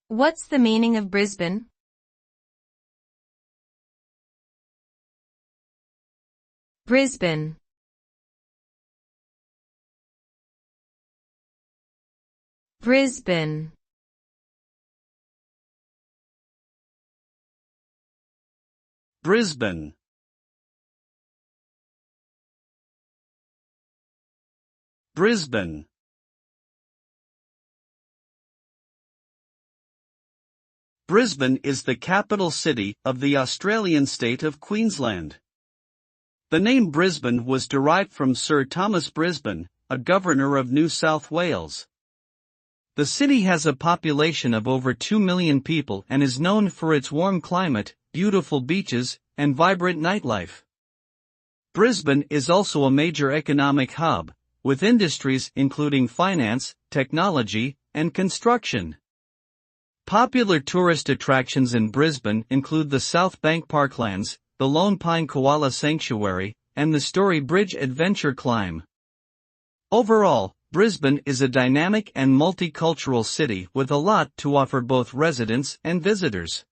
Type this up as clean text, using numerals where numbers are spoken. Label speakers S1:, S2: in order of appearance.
S1: What's the meaning of Brisbane? Brisbane. Brisbane.
S2: Brisbane. Brisbane. Brisbane is the capital city of the Australian state of Queensland. The name Brisbane was derived from Sir Thomas Brisbane, a governor of New South Wales. The city has a population of over 2 million people and is known for its warm climate, beautiful beaches, and vibrant nightlife. Brisbane is also a major economic hub, with industries including finance, technology, and construction. Popular tourist attractions in Brisbane include the South Bank Parklands, the Lone Pine Koala Sanctuary, and the Story Bridge Adventure Climb. Overall, Brisbane is a dynamic and multicultural city with a lot to offer both residents and visitors.